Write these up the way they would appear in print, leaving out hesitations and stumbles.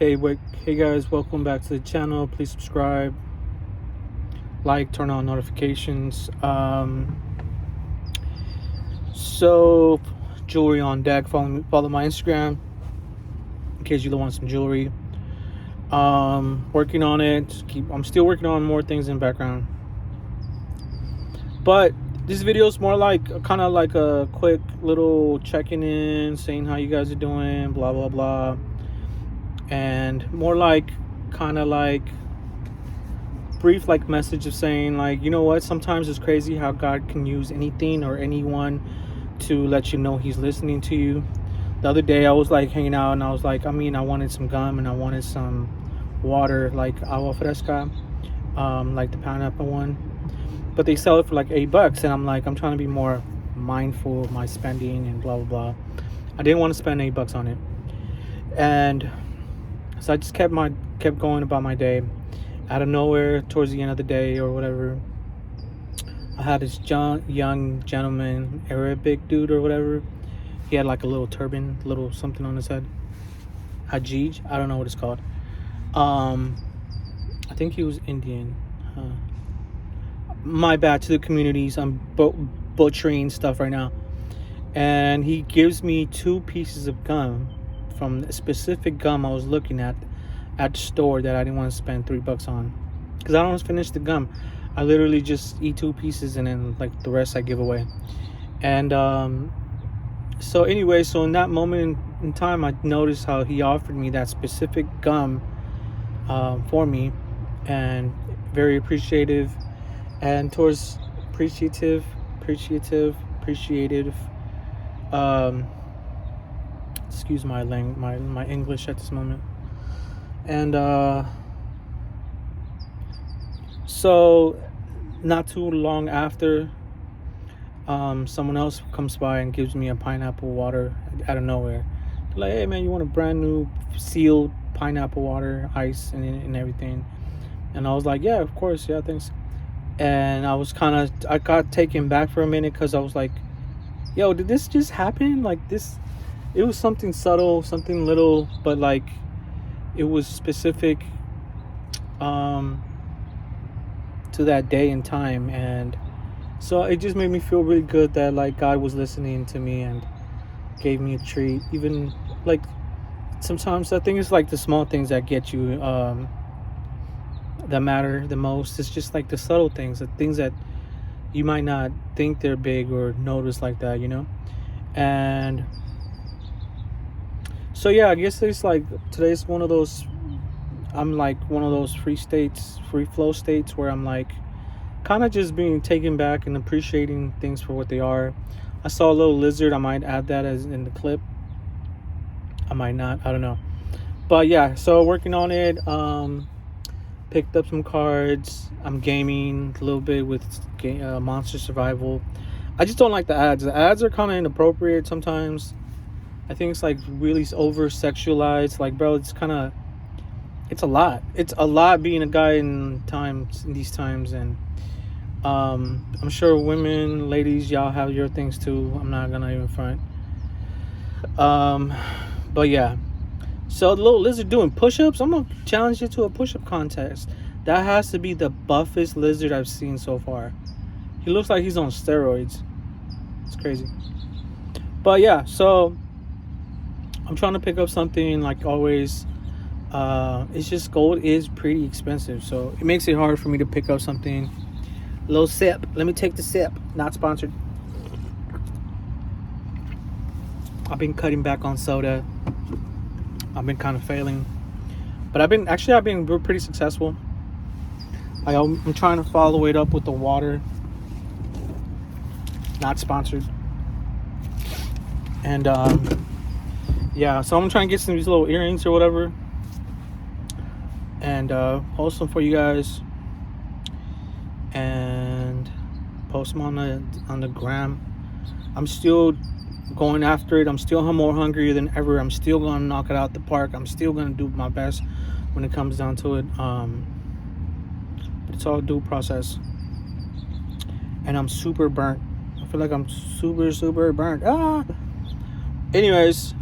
Hey guys, welcome back to the channel. Please subscribe, like, turn on notifications. So jewelry on deck. Follow my Instagram in case you want some jewelry. Working on it. I'm still working on more things in the background. But this video is more like kind of like a quick little checking in, saying how you guys are doing, blah blah blah. And more like kind of like brief like message of saying, like, you know what, sometimes it's crazy how God can use anything or anyone to let you know he's listening to you. The other day I was like hanging out and I was like, I wanted some gum and I wanted some water, like agua fresca, like the pineapple one, but they sell it for like $8, and I'm like, I'm trying to be more mindful of my spending and blah blah blah. I didn't want to spend $8 on it, and so I just kept going about my day. Out of nowhere, towards the end of the day or whatever, I had this young gentleman, Arabic dude or whatever. He had like a little turban, little something on his head. Hajij, I don't know what it's called. I think he was Indian. My bad to the communities. I'm butchering stuff right now. And he gives me 2 pieces of gum from the specific gum I was looking at the store that I didn't want to spend $3 on, because I don't finish the gum. I literally just eat 2 pieces and then like the rest I give away. And so in that moment in time, I noticed how he offered me that specific gum for me, and very appreciative and towards appreciative. Excuse my English at this moment. And so not too long after, someone else comes by and gives me a pineapple water out of nowhere. They're like, hey man, you want a brand new sealed pineapple water, ice and everything? And I was like, yeah, of course, yeah, thanks. And I got taken back for a minute, because I was like, yo, did this just happen? Like this, it was something subtle, something little, but like it was specific to that day and time. And so it just made me feel really good that like God was listening to me and gave me a treat. Even like sometimes I think it's like the small things that get you that matter the most. It's just like the subtle things, the things that you might not think they're big or notice like that, you know. And so yeah, I guess it's like today's one of those, I'm like one of those free flow states where I'm like kind of just being taken back and appreciating things for what they are. I saw a little lizard. I might add that as in the clip. I might not, I don't know. But yeah, so working on it. Picked up some cards. I'm gaming a little bit with Monster Survival. I just don't like the ads. The ads are kind of inappropriate sometimes. I think it's like really over sexualized. Like, bro, it's a lot. It's a lot being a guy in these times. And I'm sure women, ladies, y'all have your things too. I'm not gonna even front. But yeah. So the little lizard doing push-ups, I'm gonna challenge you to a push-up contest. That has to be the buffest lizard I've seen so far. He looks like he's on steroids. It's crazy. But yeah, so I'm trying to pick up something like always. It's just gold is pretty expensive, so it makes it hard for me to pick up something. A little sip. Let me take the sip. Not sponsored. I've been cutting back on soda. I've been kind of failing, but I've been pretty successful. I'm trying to follow it up with the water. Not sponsored. And yeah, so I'm trying to get some of these little earrings or whatever, and post them for you guys, and post them on the gram. I'm still going after it. I'm still more hungrier than ever. I'm still gonna knock it out the park. I'm still gonna do my best when it comes down to it. But it's all due process. And I'm super burnt. I feel like I'm super burnt. Anyways,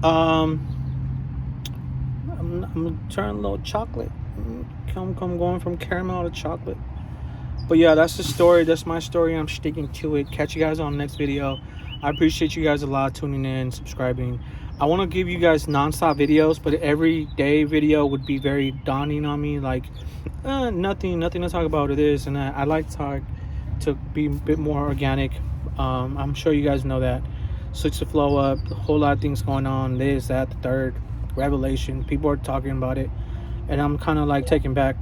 I'm I'm gonna turn a little chocolate. Come going from caramel to chocolate. But yeah, that's the story. That's my story. I'm sticking to it. Catch you guys on the next video. I appreciate you guys a lot tuning in, subscribing. I want to give you guys non-stop videos, but every day video would be very daunting on me. Like, nothing to talk about. It is, and I like to be a bit more organic. I'm sure you guys know that. Switch the flow up. A whole lot of things going on. This, that, the third, revelation. People are talking about it, and I'm kind of like taken back.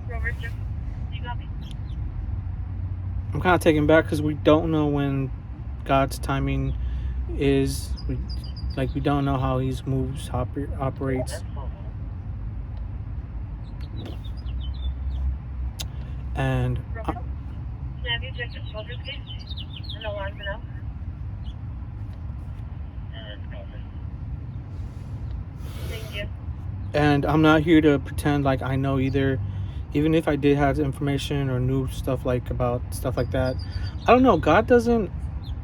I'm kind of taken back because we don't know when God's timing is. We don't know how He moves, operates. And have you checked the smoker's case? And the alarm's been out? Thank you. And I'm not here to pretend like I know either. Even if I did have information or knew stuff about stuff like that, I don't know. God doesn't.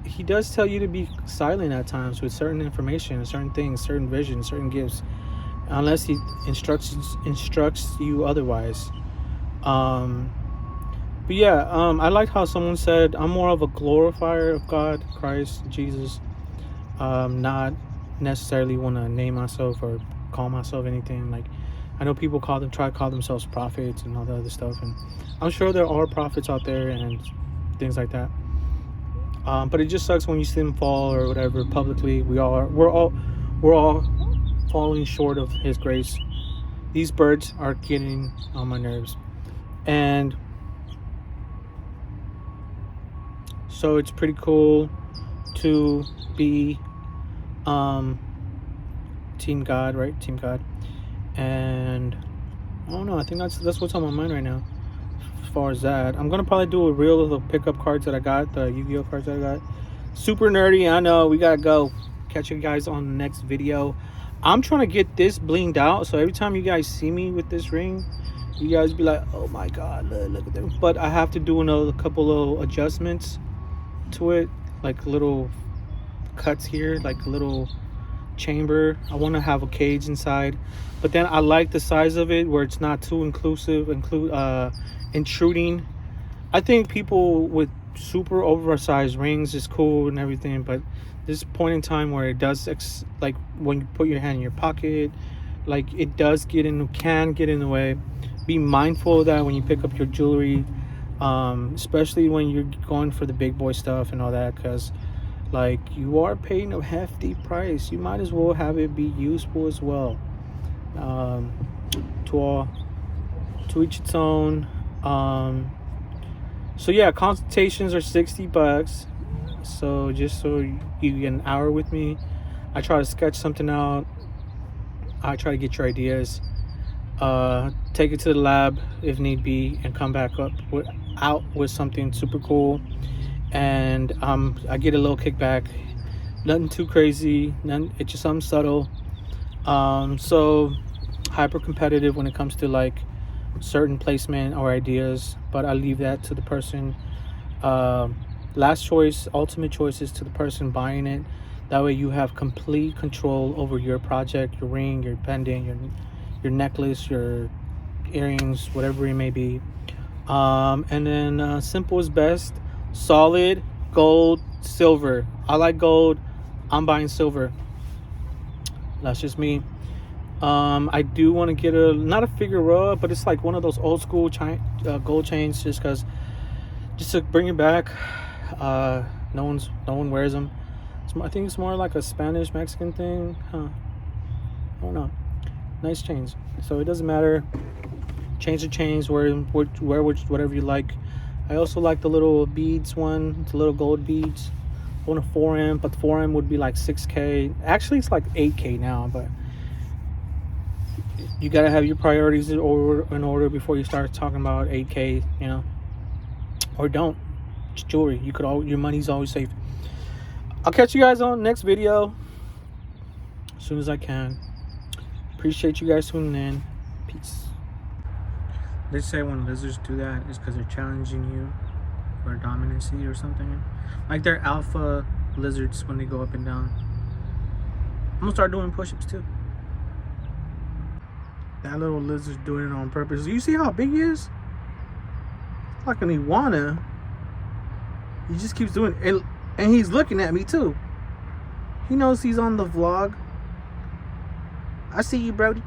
He does tell you to be silent at times with certain information, certain things, certain visions, certain gifts, unless He instructs you otherwise. But yeah, I like how someone said I'm more of a glorifier of God, Christ, Jesus. Not necessarily want to name myself or call myself anything. Like, I know people try to call themselves prophets and all the other stuff, and I'm sure there are prophets out there and things like that. But it just sucks when you see them fall or whatever publicly. We're all falling short of His grace. These birds are getting on my nerves, and so it's pretty cool to be Team God, right? Team God. And I don't know, I think that's what's on my mind right now as far as that. I'm gonna probably do a reel of the pickup cards that I got, the Yu-Gi-Oh cards that I got. Super nerdy, I know. We gotta go. Catch you guys on the next video. I'm trying to get this blinged out, so every time you guys see me with this ring, you guys be like, oh my god, look at them. But I have to do a couple little adjustments to it, like little cuts here, like a little chamber. I want to have a cage inside, but then I like the size of it where it's not too intruding. I think people with super oversized rings is cool and everything, but this point in time where it does like when you put your hand in your pocket, like it does can get in the way. Be mindful of that when you pick up your jewelry, especially when you're going for the big boy stuff and all that, because like you are paying a hefty price. You might as well have it be useful as well. To each its own. So yeah, consultations are $60. So just so you get an hour with me, I try to sketch something out. I try to get your ideas. Take it to the lab if need be, and come back out with something super cool. And I get a little kickback. Nothing too crazy. It's just something subtle. So hyper competitive when it comes to like certain placement or ideas, but I leave that to the person. Last choice, ultimate choice is to the person buying it. That way you have complete control over your project, your ring, your pendant, your necklace, your earrings, whatever it may be. And then simple is best. Solid gold, silver. I like gold. I'm buying silver. That's just me. I do want to get not a Figueroa, but it's like one of those old school gold chains, just to bring it back. No one wears them. I think it's more like a Spanish Mexican thing, huh? I don't know. Nice chains. So it doesn't matter. Change the chains. Wear whatever you like. I also like the little beads one, the little gold beads. I want a 4M, but the 4M would be like 6K. Actually, it's like 8K now, but you gotta have your priorities in order before you start talking about 8K, you know. Or don't. It's jewelry. Your money's always safe. I'll catch you guys on the next video as soon as I can. Appreciate you guys tuning in. Peace. They say when lizards do that, it's because they're challenging you for dominancy or something. Like they're alpha lizards when they go up and down. I'm gonna start doing push-ups too. That little lizard's doing it on purpose. You see how big he is? Like an iguana. He just keeps doing it. And he's looking at me too. He knows he's on the vlog. I see you, Brody.